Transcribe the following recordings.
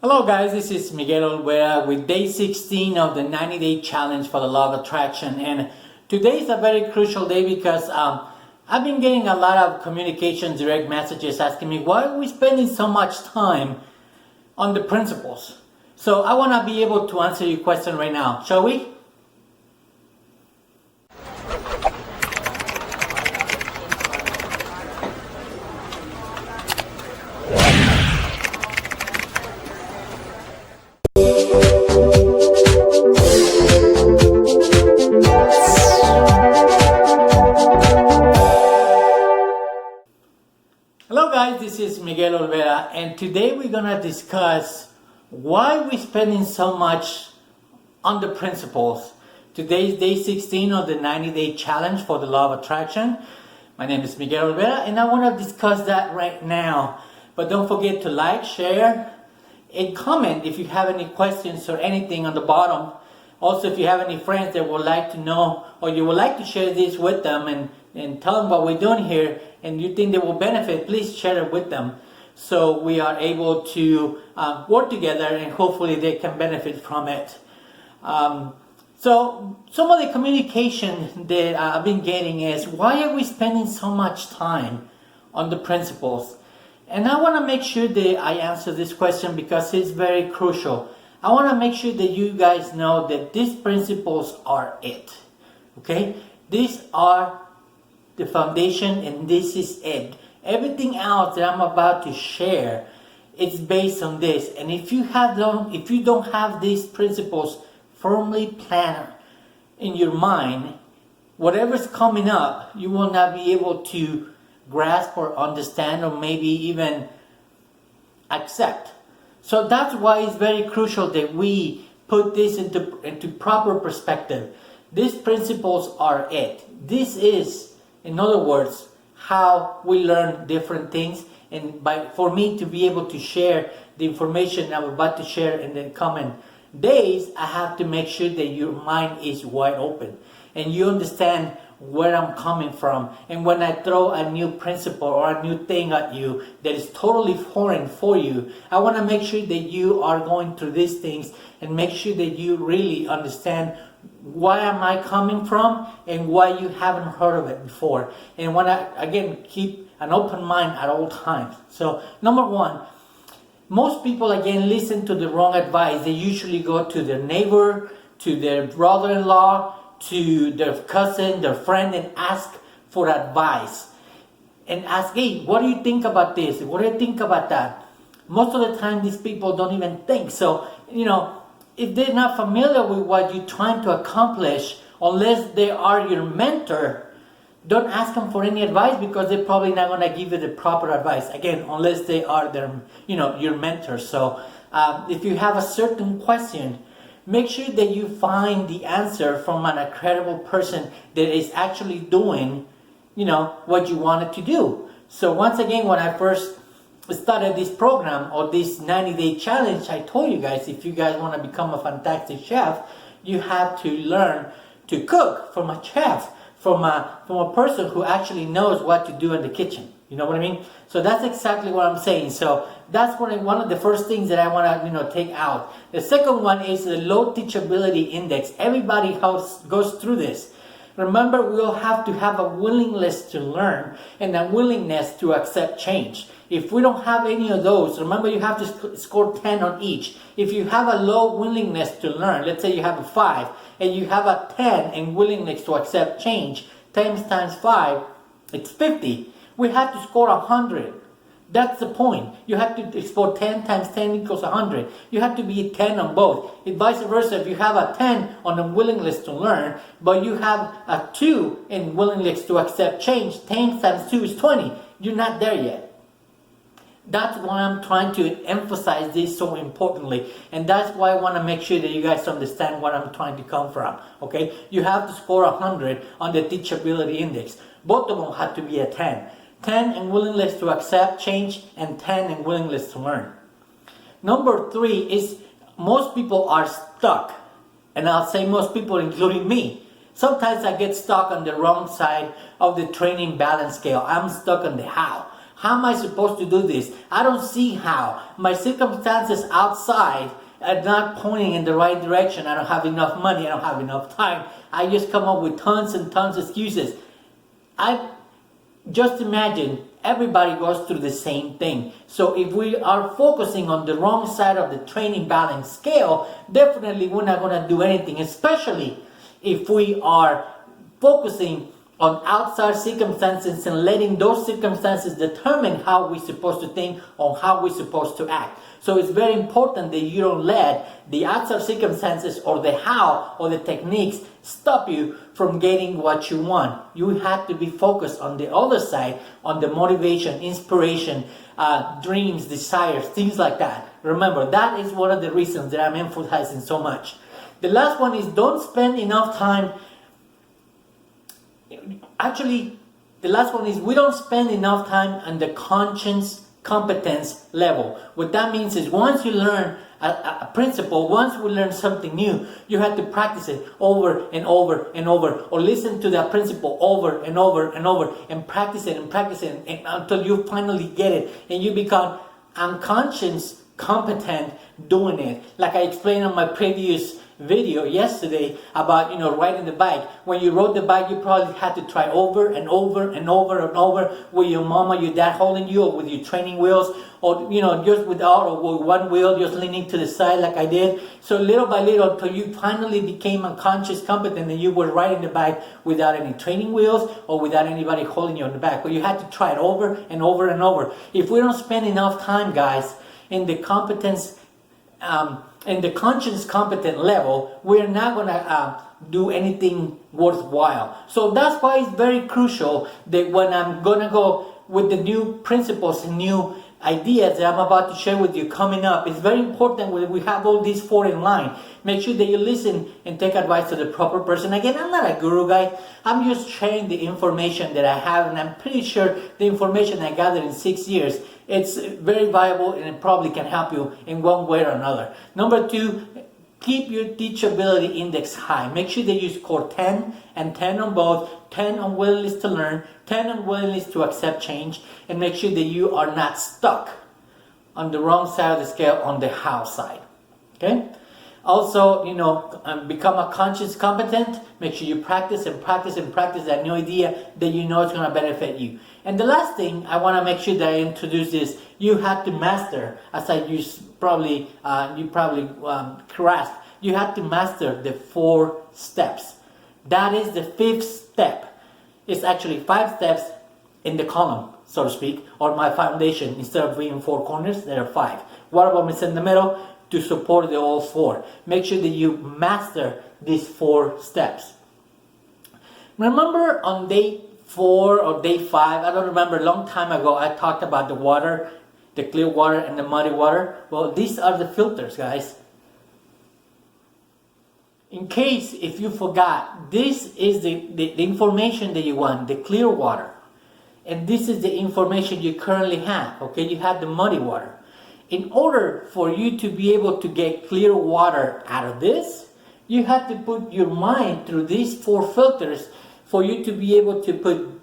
Hello guys, this is Miguel Olvera with day 16 of the 90-day challenge for the law of attraction, and today is a very crucial day because I've been getting a lot of communications, direct messages asking me why are we spending so much time on the principles. So I want to be able to answer your question right now, shall we? Hello guys, this is Miguel Olvera, and today we're gonna discuss why we're spending so much on the principles. Today is day 16 of the 90-day challenge for the law of attraction. My name is Miguel Olvera, and I want to discuss that right now. But don't forget to like, share, and comment if you have any questions or anything on the bottom. Also, if you have any friends that would like to know or you would like to share this with them and tell them what we're doing here and you think they will benefit, please share it with them so we are able to work together and hopefully they can benefit from it. So some of the communication that I've been getting is, why are we spending so much time on the principles? And I want to make sure that I answer this question because it's very crucial. I want to make sure that you guys know that these principles are it. Okay? These are the foundation and this is it. Everything else that I'm about to share, it's based on this. And if you don't have these principles firmly planned in your mind, whatever's coming up, you will not be able to grasp or understand or maybe even accept. So that's why it's very crucial that we put this into proper perspective. These principles are it. This is, in other words, how we learn different things. And for me to be able to share the information I'm about to share in the coming days, I have to make sure that your mind is wide open and you understand where I'm coming from. And when I throw a new principle or a new thing at you that is totally foreign for you, I want to make sure that you are going through these things and make sure that you really understand why am I coming from and why you haven't heard of it before. And when I, again, keep an open mind at all times. So number one, most people, again, listen to the wrong advice. They usually go to their neighbor, to their brother-in-law, to their cousin, their friend, and ask for advice. And ask, hey, what do you think about this? What do you think about that? Most of the time, these people don't even think. So, if they're not familiar with what you're trying to accomplish, unless they are your mentor, don't ask them for any advice because they're probably not going to give you the proper advice. Again, unless they are your mentor. So, if you have a certain question, make sure that you find the answer from an credible person that is actually doing, what you wanted to do. So once again, when I first started this program or this 90-day challenge, I told you guys, if you guys want to become a fantastic chef, you have to learn to cook from a chef, from a person who actually knows what to do in the kitchen. You know what I mean? So that's exactly what I'm saying. So that's one of the first things that I want to take out. The second one is the low teachability index. Everybody goes through this. Remember, we'll have to have a willingness to learn and a willingness to accept change. If we don't have any of those, remember you have to score 10 on each. If you have a low willingness to learn, let's say you have a 5 and you have a 10 in willingness to accept change, 10 times 5, it's 50. We have to score 100. That's the point. You have to score 10 times 10 equals 100. You have to be 10 on both. If vice versa, if you have a 10 on the willingness to learn, but you have a 2 in willingness to accept change, 10 times 2 is 20. You're not there yet. That's why I'm trying to emphasize this so importantly. And that's why I want to make sure that you guys understand what I'm trying to come from. Okay? You have to score 100 on the teachability index. Both of them have to be a 10. 10 in willingness to accept change and 10 in willingness to learn. Number 3 is most people are stuck. And I'll say most people, including me. Sometimes I get stuck on the wrong side of the training balance scale. I'm stuck on the how. How am I supposed to do this? I don't see how. My circumstances outside are not pointing in the right direction. I don't have enough money. I don't have enough time. I just come up with tons and tons of excuses. I just imagine everybody goes through the same thing. So if we are focusing on the wrong side of the training balance scale, definitely we're not going to do anything, especially if we are focusing on outside circumstances and letting those circumstances determine how we're supposed to think or how we're supposed to act. So it's very important that you don't let the outside circumstances or the how or the techniques stop you from getting what you want. You have to be focused on the other side, on the motivation, inspiration, dreams, desires, things like that. Remember, that is one of the reasons that I'm emphasizing so much. The last one is don't spend enough time. Actually, the last one is we don't spend enough time on the conscience competence level. What that means is once you learn a principle, once we learn something new, you have to practice it over and over and over, or listen to that principle over and over and over, and practice it and until you finally get it and you become unconscious competent doing it. Like I explained on my previous video yesterday about riding the bike. When you rode the bike, you probably had to try over and over and over and over with your mama, your dad holding you, or with your training wheels, or just without, or with one wheel just leaning to the side like I did. So little by little until you finally became unconscious competent and you were riding the bike without any training wheels or without anybody holding you on the back. But you had to try it over and over and over. If we don't spend enough time, guys, in the competence in the conscience competent level, we're not going to do anything worthwhile. So that's why it's very crucial that when I'm going to go with the new principles and new ideas that I'm about to share with you coming up, it's very important that we have all these four in line. Make sure that you listen and take advice to the proper person. Again, I'm not a guru, guy. I'm just sharing the information that I have, and I'm pretty sure the information I gathered in 6 years, it's very viable and it probably can help you in one way or another. Number two, keep your teachability index high. Make sure that you score 10 and 10 on both, 10 on willingness to learn, 10 on willingness to accept change, and make sure that you are not stuck on the wrong side of the scale on the how side. Okay? Also, become a conscious competent. Make sure you practice and practice and practice that new idea that you know is going to benefit you. And the last thing I want to make sure that I introduce is you have to master, as you probably grasped, you have to master the 4 steps. That is the 5th step. It's actually 5 steps in the column, so to speak, or my foundation. Instead of being 4 corners, there are 5. What about is in the middle to support the all 4? Make sure that you master these 4 steps. Remember on day 4 or day 5, I don't remember, a long time ago, I talked about the water, the clear water and the muddy water. Well, these are the filters, guys. In case if you forgot, this is the information that you want, the clear water. And this is the information you currently have, okay? You have the muddy water. In order for you to be able to get clear water out of this, you have to put your mind through these 4 filters for you to be able to put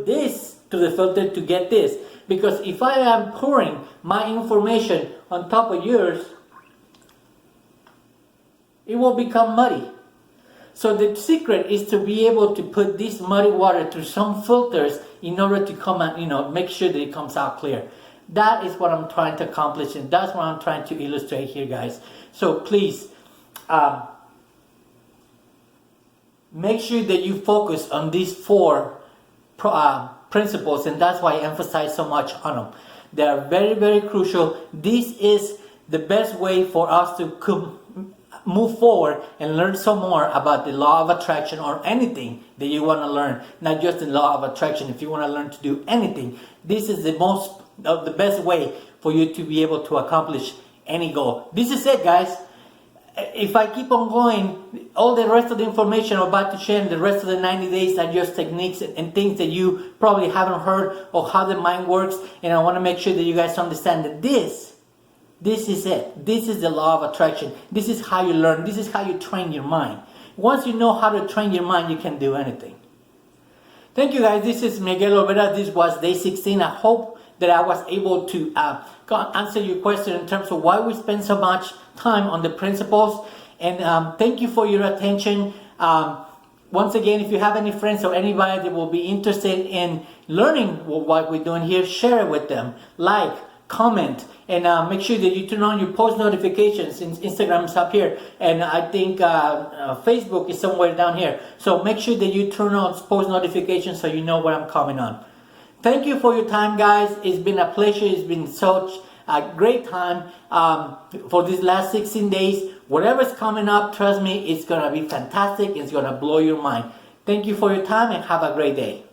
this to the filter to get this. Because if I am pouring my information on top of yours, it will become muddy. So the secret is to be able to put this muddy water through some filters in order to come out, make sure that it comes out clear. That is what I'm trying to accomplish, and that's what I'm trying to illustrate here, guys. So please, make sure that you focus on these 4 principles, and that's why I emphasize so much on them. They are very, very crucial. This is the best way for us to move forward and learn some more about the law of attraction, or anything that you want to learn. Not just the law of attraction. If you want to learn to do anything, this is the best way for you to be able to accomplish any goal. This is it, guys. If I keep on going, all the rest of the information I'm about to share in the rest of the 90 days are just techniques and things that you probably haven't heard, or how the mind works. And I want to make sure that you guys understand that this is it. This is the law of attraction. This is how you learn. This is how you train your mind. Once you know how to train your mind, you can do anything. Thank you, guys. This is Miguel Olvera. This was day 16. I hope that I was able to answer your question in terms of why we spend so much time on the principles. And thank you for your attention. Once again, if you have any friends or anybody that will be interested in learning what we're doing here, share it with them. Like, comment, and make sure that you turn on your post notifications. Instagram is up here, and I think Facebook is somewhere down here. So make sure that you turn on post notifications so you know what I'm coming on. Thank you for your time, guys. It's been a pleasure. It's been such a great time for these last 16 days. Whatever's coming up, trust me, it's going to be fantastic. It's going to blow your mind. Thank you for your time and have a great day.